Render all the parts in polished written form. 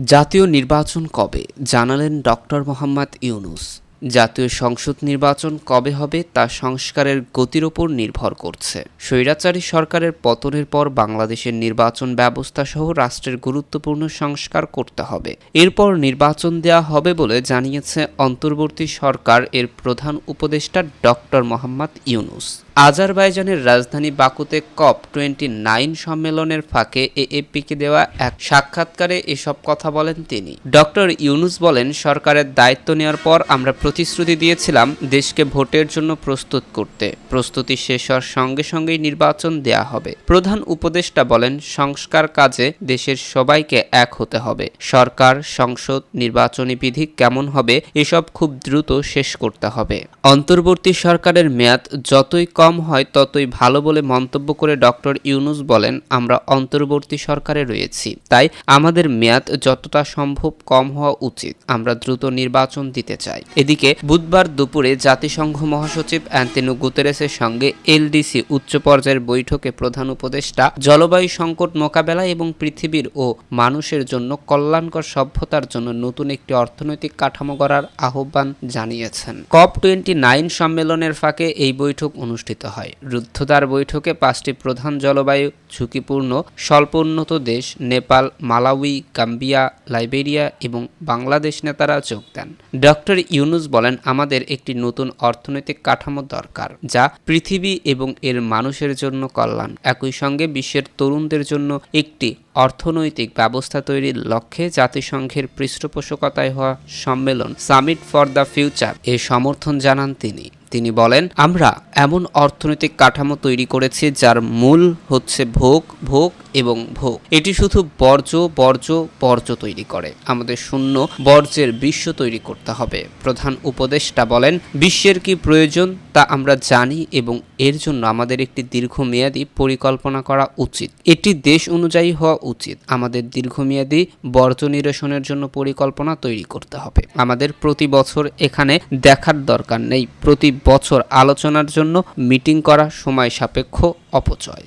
জাতীয় নির্বাচন কবে জানালেন ডক্টর মোহাম্মদ ইউনূস। জাতীয় সংসদ নির্বাচন কবে হবে তা সংস্কারের গতির ওপর নির্ভর করছে। স্বৈরাচারী সরকারের পতনের পর বাংলাদেশের নির্বাচন ব্যবস্থা সহ রাষ্ট্রের গুরুত্বপূর্ণ সংস্কার করতে হবে। এরপর নির্বাচন দেয়া হবে বলে জানিয়েছে অন্তর্বর্তী সরকার এর প্রধান উপদেষ্টা ডক্টর মোহাম্মদ ইউনূস। আজারবাইজানের রাজধানী বাকুতে COP29 সম্মেলনের ফাঁকে এএফপিকে দেওয়া এক সাক্ষাৎকারে এসব কথা বলেন তিনি। ডক্টর ইউনূস বলেন, সরকারের দায়িত্ব নেওয়ার পর আমরা প্রতিশ্রুতি দিয়েছিলাম দেশকে ভোটের জন্য প্রস্তুত করতে। প্রস্তুতি শেষ হওয়ার সঙ্গে সঙ্গেই নির্বাচন দেয়া হবে। প্রধান উপদেষ্টা বলেন, সংস্কার কাজে দেশের সবাইকে এক হতে হবে। সরকার, সংসদ, নির্বাচনী বিধি কেমন হবে এসব খুব দ্রুত শেষ করতে হবে। অন্তর্বর্তী সরকারের মেয়াদ যতই কম হয় ততই ভালো বলে মন্তব্য করে ডক্টর ইউনূস বলেন, আমরা অন্তর্বর্তী সরকারে রয়েছি, তাই আমাদের মেয়াদ যতটা সম্ভব কম হওয়া উচিত। আমরা দ্রুত নির্বাচন দিতে চাই। এদিকে বুধবার দুপুরে জাতিসংঘ মহাসচিব অ্যান্টোনিও গুতেরেসের সঙ্গে এলডিসি উচ্চ পর্যায়ের বৈঠকে প্রধান উপদেষ্টা জলবায়ু সংকট মোকাবেলা এবং পৃথিবীর ও মানুষের জন্য কল্যাণকর সভ্যতার জন্য নতুন একটি অর্থনৈতিক কাঠামো গড়ার আহ্বান জানিয়েছেন। COP29 সম্মেলনের ফাঁকে এই বৈঠক অনুষ্ঠিত হয়। রুদ্ধদ্বার বৈঠকে 5টি প্রধান জলবায়ু ঝুঁকিপূর্ণ স্বল্প উন্নত দেশ নেপাল, মালাউই, গাম্বিয়া, লাইবেরিয়া এবং বাংলাদেশ নেতারা যোগ দেন। ডক্টর ইউনূস বলেন, আমাদের একটি নতুন অর্থনৈতিক কাঠামো দরকার যা পৃথিবী এবং এর মানুষের জন্য কল্যাণ। একই সঙ্গে বিশ্বের তরুণদের জন্য একটি অর্থনৈতিক ব্যবস্থা তৈরির লক্ষ্যে জাতিসংঘের পৃষ্ঠপোষকতায় হওয়া সম্মেলন সামিট ফর দ্য ফিউচার এ সমর্থন জানান তিনি। তিনি বলেন, আমরা এমন অর্থনৈতিক কাঠামো তৈরি করেছি যার মূল হচ্ছে ভোগ, ভোগ এবং ভোগ। এটি শুধু বর্জ্য তৈরি করে। আমাদের শূন্য বর্জ্যের বিশ্ব তৈরি করতে হবে। প্রধান উপদেষ্টা বলেন, বিশ্বের কি প্রয়োজন তা আমরা জানি এবং এর জন্য আমাদের একটি দীর্ঘমেয়াদী পরিকল্পনা করা উচিত। এটি দেশ অনুযায়ী হওয়া উচিত। আমাদের দীর্ঘমেয়াদী বর্জ্য নিরসনের জন্য পরিকল্পনা তৈরি করতে হবে। আমাদের প্রতি বছর এখানে দেখার দরকার নেই। প্রতি বছর আলোচনার জন্য মিটিং করা সময় সাপেক্ষ অপচয়।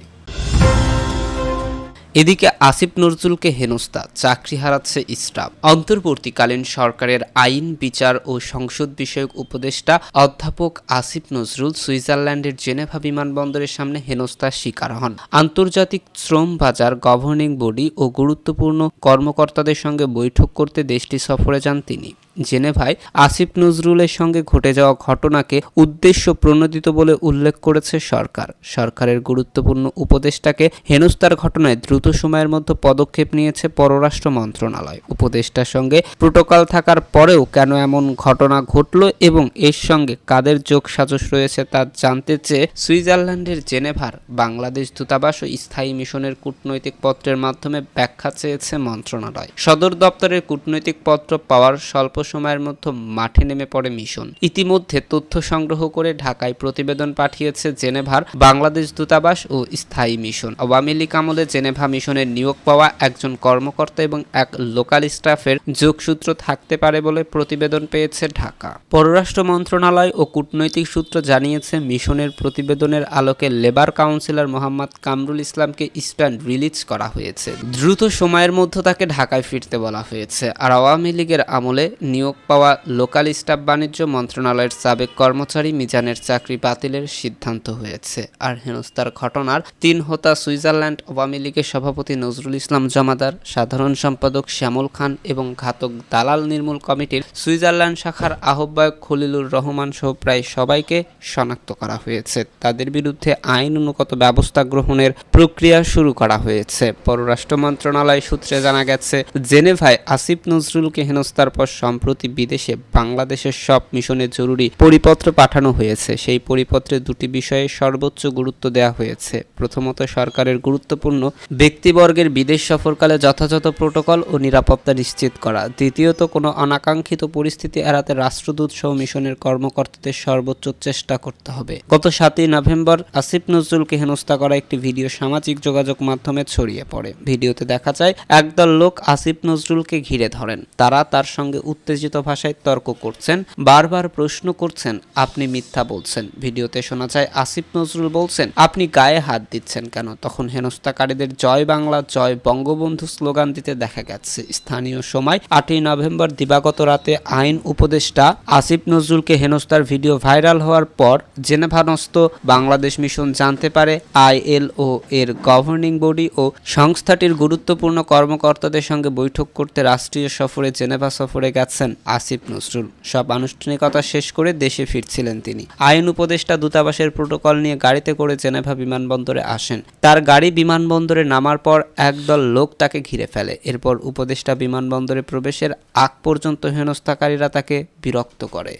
এদিকে আসিফ নজরুলকে হেনস্থা, চাকরি হারাচ্ছে স্টাফ। অন্তর্বর্তীকালীন সরকারের আইন, বিচার ও সংসদ বিষয়ক উপদেষ্টা অধ্যাপক আসিফ নজরুল সুইজারল্যান্ডের জেনেভা বিমানবন্দরের সামনে হেনস্থার শিকার হন। আন্তর্জাতিক শ্রম বাজার গভর্নিং বডি ও গুরুত্বপূর্ণ কর্মকর্তাদের সঙ্গে বৈঠক করতে দেশটি সফরে যান তিনি। জেনেভায় আসিফ নজরুলের সঙ্গে ঘটে যাওয়া ঘটনাকে উদ্দেশ্য প্রণোদিত বলে উল্লেখ করেছে সরকার। সরকারের গুরুত্বপূর্ণ উপদেষ্টাকে হেনস্থার ঘটনায় দ্রুত সময়ের মধ্যে পদক্ষেপ নিয়েছে পররাষ্ট্র মন্ত্রণালয়। উপদেষ্টার সঙ্গে প্রোটোকল থাকার পরেও কেন এমন ঘটনা ঘটল এবং এর সঙ্গে কাদের যোগসাজশ রয়েছে তা জানতে চেয়ে সুইজারল্যান্ডের জেনেভার বাংলাদেশ দূতাবাস ও স্থায়ী মিশনের কূটনৈতিক পত্রের মাধ্যমে ব্যাখ্যা চেয়েছে মন্ত্রণালয়। সদর দপ্তরের কূটনৈতিক পত্র পাওয়ার স্বল্প সময়ের মধ্যে মাঠে নেমে পড়ে মিশন। ইতিমধ্যে তথ্য সংগ্রহ করে ঢাকায় প্রতিবেদন পাঠিয়েছে জেনেভার বাংলাদেশ দূতাবাস ও স্থায়ী মিশন। আওয়ামী লীগ আমলে জেনেভা মিশনের নিয়োগ পাওয়া একজন কর্মকর্তা এবং এক লোকাল স্টাফের যোগসূত্র থাকতে পারে বলে প্রতিবেদন পেয়েছে ঢাকা। পররাষ্ট্র মন্ত্রণালয় ও কূটনৈতিক সূত্র জানিয়েছে, মিশনের প্রতিবেদনের আলোকে লেবার কাউন্সিলর মোহাম্মদ কামরুল ইসলামকে স্ট্যান্ড রিলিজ করা হয়েছে। দ্রুত সময়ের মধ্যে তাকে ঢাকায় ফিরতে বলা হয়েছে। আর আওয়ামী লীগের আমলে নিয়োগ পাওয়া লোকাল স্টাফ বাণিজ্য মন্ত্রণালয়ের সাবেক কর্মচারী মিজানের চাকরি বাতিলের সিদ্ধান্ত হয়েছে। আর হেনস্থার ঘটনার 3 হোতা সুইজারল্যান্ড আওয়ামী লীগের সভাপতি নজরুল ইসলাম জমাদার, সাধারণ সম্পাদক শ্যামল খান এবং ঘাতক দালাল নির্মূল কমিটির সুইজারল্যান্ড শাখার আহ্বায়ক খলিলুর রহমান সহ প্রায় সবাইকে শনাক্ত করা হয়েছে। তাদের বিরুদ্ধে আইনানুগত ব্যবস্থা গ্রহণের প্রক্রিয়া শুরু করা হয়েছে। পররাষ্ট্র মন্ত্রণালয় সূত্রে জানা গেছে, জেনেভায় আসিফ নজরুলকে হেনস্থার পর সম্প্রতি বিদেশে বাংলাদেশের সব মিশনে জরুরি পরিপত্র পাঠানো হয়েছে। সেই পরিপত্রে 2টি বিষয়ে সর্বোচ্চ গুরুত্ব দেওয়া হয়েছে। প্রথমত, সরকারের গুরুত্বপূর্ণ ব্যক্তিবর্গের বিদেশ সফরকালে যথাযথ প্রোটোকল ও নিরাপত্তা নিশ্চিত করা। দ্বিতীয়ত, কোনো অনাকাঙ্ক্ষিত পরিস্থিতি এড়াতে রাষ্ট্রদূত সহ মিশনের কর্মকর্তাদের সর্বোচ্চ চেষ্টা করতে হবে। গত 7ই নভেম্বর আসিফ নজরুলকে হেনস্থা করা একটি ভিডিও সামাজিক যোগাযোগ মাধ্যমে ছড়িয়ে পড়ে। ভিডিওতে দেখা যায় একদল লোক আসিফ নজরুলকে ঘিরে ধরেন। তারা তার সঙ্গে উত্তেজিত উত্তেজিত ভাষায় তর্ক করছেন, বারবার প্রশ্ন করছেন, আপনি মিথ্যা বলছেন। ভিডিওতে শোনা যায় আসিফ নজরুল বলছেন, আপনি গায়ে হাত দিচ্ছেন কেন? তখন হেনস্থাকারীদের জয় বাংলা জয় বঙ্গবন্ধু স্লোগান দিতে দেখা গেছে। স্থানীয় সময় 8ই নভেম্বর দিবাগত রাতে আইন উপদেষ্টা আসিফ নজরুলকে হেনস্থার ভিডিও ভাইরাল হওয়ার পর জেনেভানস্থ বাংলাদেশ মিশন জানতে পারে ILO এর গভর্নিং বডি ও সংস্থাটির গুরুত্বপূর্ণ কর্মকর্তাদের সঙ্গে বৈঠক করতে রাষ্ট্রীয় সফরে জেনেভা সফরে গেছেন আসিফ নজরুল। সব আনুষ্ঠানিকতা শেষ করে দেশে ফিরছিলেন তিনি। আইন উপদেষ্টা দূতাবাসের প্রোটোকল নিয়ে গাড়িতে করে জেনেভা বিমানবন্দরে আসেন। তার গাড়ি বিমানবন্দরে নামার পর একদল লোক তাকে ঘিরে ফেলে। এরপর উপদেষ্টা বিমানবন্দরে প্রবেশের আগ পর্যন্ত হেনস্থাকারীরা তাকে বিরক্ত করে।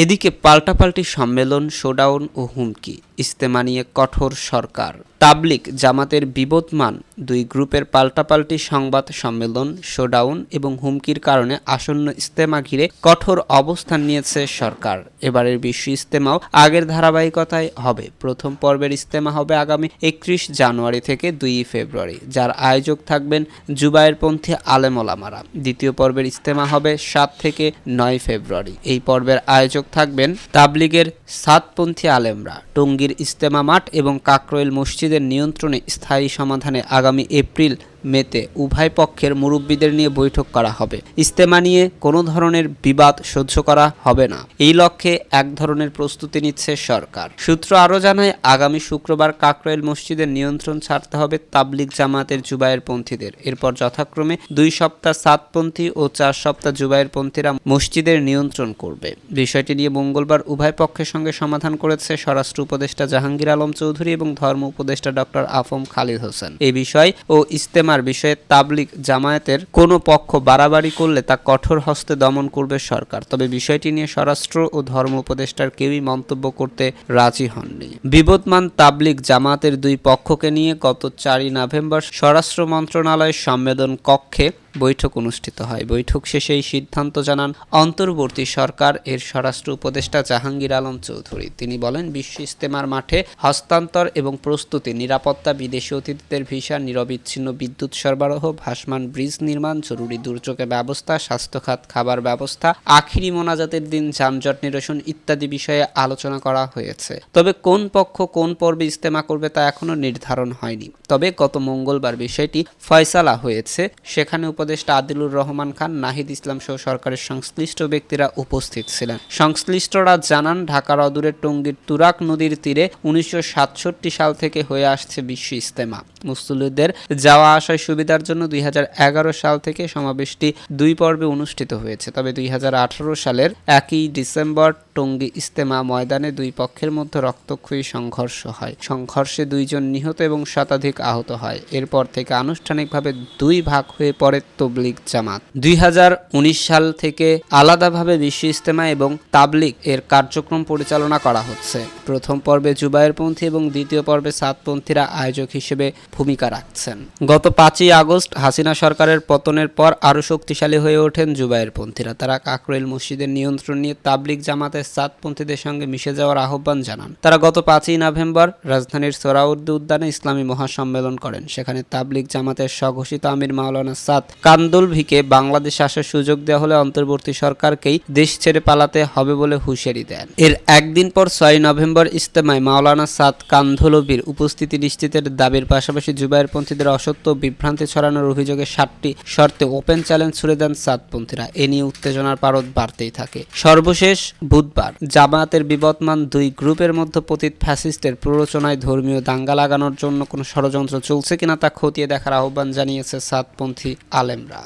এদিকে পাল্টাপাল্টি সম্মেলন, শোডাউন ও হুমকি, ইজতেমা নিয়ে কঠোর সরকার। তাবলিগ জামাতের বিবদমান দুই গ্রুপের পাল্টাপাল্টি সংবাদ সম্মেলন, শোডাউন এবং হুমকির কারণে আসন্ন ইজতেমা ঘিরে কঠোর অবস্থান নিয়েছে সরকার। এবারের বিশ্ব ইজতেমাও আগের ধারাবাহিকতায় হবে। প্রথম পর্বের ইজতেমা হবে আগামী 31 জানুয়ারি থেকে 2 ফেব্রুয়ারি, যার আয়োজক থাকবেন জুবায়েরপন্থী আলেম ওলামারা। দ্বিতীয় পর্বের ইজতেমা হবে 7 থেকে 9 ফেব্রুয়ারি। এই পর্বের আয়োজক থাকবেন তাবলিগের সাতপন্থী আলেমরা। টঙ্গীর ইজতেমা মাঠ এবং কাকরইল মসজিদের নিয়ন্ত্রণে স্থায়ী সমাধানে আগামী এপ্রিল মেতে উভয় পক্ষের মুরব্বীদের নিয়ে বৈঠক করা হবে। ইজতেমা নিয়ে কোনো ধরনের বিবাদ সহ্য করা হবে না, এই লক্ষ্যে এক ধরনের প্রস্তুতি নিচ্ছে সরকার। সূত্র আরও জানায়, আগামী শুক্রবার কাকরইল মসজিদের নিয়ন্ত্রণ ছাড়তে হবে তাবলিগ জামাতের জুবায়েরপন্থীদের। এরপর যথাক্রমে 2 সপ্তাহ সাতপন্থী ও 4 সপ্তাহ জুবায়েরপন্থীরা মসজিদের নিয়ন্ত্রণ করবে। বিষয়টি নিয়ে মঙ্গলবার উভয় পক্ষের সঙ্গে সমাধান করেছে স্বরাষ্ট্র উপদেষ্টা জাহাঙ্গীর আলম চৌধুরী এবং ধর্ম উপদেষ্টা ডক্টর আফম খালিদ হোসেন। এই বিষয় ও ইজতেমা বিষয়ে তাবলিগ জামায়াতের কোনো পক্ষ বাড়াবাড়ি করলে তা কঠোর হস্তে দমন করবে সরকার। তবে বিষয়টি নিয়ে স্বরাষ্ট্র ও ধর্ম উপদেষ্টার কেউই মন্তব্য করতে রাজি হননি। বিবদমান তাবলিগ জামায়াতের দুই পক্ষকে নিয়ে গত 4 নভেম্বর স্বরাষ্ট্র মন্ত্রণালয়ের সম্মেলন কক্ষে বৈঠক অনুষ্ঠিত হয়। বৈঠক শেষে এই সিদ্ধান্ত জানান অন্তর্বর্তী সরকার এর স্বরাষ্ট্র উপদেষ্টা জাহাঙ্গীর আলম চৌধুরী। তিনি বলেন, বিশ্ব ইজতেমার মাঠে হস্তান্তর এবং প্রস্তুতি, নিরাপত্তা, বিদেশি অতিথিদের ভিসা, নিরবিচ্ছিন্ন বিদ্যুৎ সরবরাহ, ভাসমান ব্রিজ নির্মাণ, জরুরি দুর্যোগের ব্যবস্থা, স্বাস্থ্যখাত, খাবার ব্যবস্থা, আখিরি মোনাজাতের দিন যানজট নিরসন ইত্যাদি বিষয়ে আলোচনা করা হয়েছে। তবে কোন পক্ষ কোন পর্বে ইজতেমা করবে তা এখনো নির্ধারণ হয়নি। তবে গত মঙ্গলবার বিষয়টি ফয়সালা হয়েছে। সেখানে উপদেষ্টা আদিলুর রহমান খান, নাহিদ ইসলাম সহ সরকারের সংশ্লিষ্ট ব্যক্তিরা উপস্থিত ছিলেন। সংশ্লিষ্টরা জানান, ঢাকার অদূরে টঙ্গীর তুরাগ নদীর তীরে 1967 সাল থেকে হয়ে আসছে বিশ্ব ইজতেমা। মুসল্লিদের যাওয়া আসার সুবিধার জন্য 2011 সাল থেকে সমাবেশটি 2 পর্বে অনুষ্ঠিত হয়েছে। তবে 2018 সালের 1 ডিসেম্বর টঙ্গী ইজতেমা ময়দানে 2 পক্ষের মধ্যে রক্তক্ষয়ী সংঘর্ষ হয়। সংঘর্ষে 2 জন নিহত এবং শতাধিক আহত হয়। এরপর থেকে আনুষ্ঠানিকভাবে 2 ভাগ হয়ে পড়ে তবলিগ জামাত। 2019 সাল থেকে আলাদাভাবে বিশ্ব ইজতেমা এবং তাবলিগ এর কার্যক্রম পরিচালনা করা হচ্ছে। প্রথম পর্বে জুবায়েরপন্থী এবং দ্বিতীয় পর্বে সাতপন্থীরা আয়োজক হিসেবে ভূমিকা রাখছেন। গত 5ই আগস্ট হাসিনা সরকারের পতনের পর আরও শক্তিশালী হয়ে ওঠেন জুবায়েরপন্থীরা। তারা কাকরইল মসজিদের নিয়ন্ত্রণ নিয়ে তাবলিগ জামাতের সাতপন্থীদের সঙ্গে মিশে যাওয়ার আহ্বান জানান। তারা গত 5ই নভেম্বর রাজধানীর সোহরাওয়ার্দী উদ্যানে ইসলামী মহাসম্মেলন করেন। সেখানে তাবলিগ জামাতের স্বঘোষিত আমির মাওলানা সাদ কান্দলভিকে বাংলাদেশে আসার সুযোগ দেওয়া হলে অন্তর্বর্তী সরকারকেই দেশ ছেড়ে পালাতে হবে বলে হুঁশিয়ারি দেন। এর একদিন পর 6 নভেম্বর ইজতেমায় মাওলানা সাদ কান্দলভির উপস্থিতি নিশ্চিতের দাবির পাশাপাশি জুবায়েরপন্থীদের অসত্য বিভ্রান্তি ছড়ানোর অভিযোগে 7টি শর্তে ওপেন চ্যালেঞ্জ ছুড়ে দেন সাতপন্থীরা। এ নিয়ে উত্তেজনার পারদ বাড়তেই থাকে। সর্বশেষ বুধবার জামায়াতের বিবদমান 2 গ্রুপের মধ্যে পতিত ফ্যাসিস্টের প্ররোচনায় ধর্মীয় দাঙ্গা লাগানোর জন্য কোনো ষড়যন্ত্র চলছে কিনা তা খতিয়ে দেখার আহ্বান জানিয়েছে সাতপন্থী আলেমরা।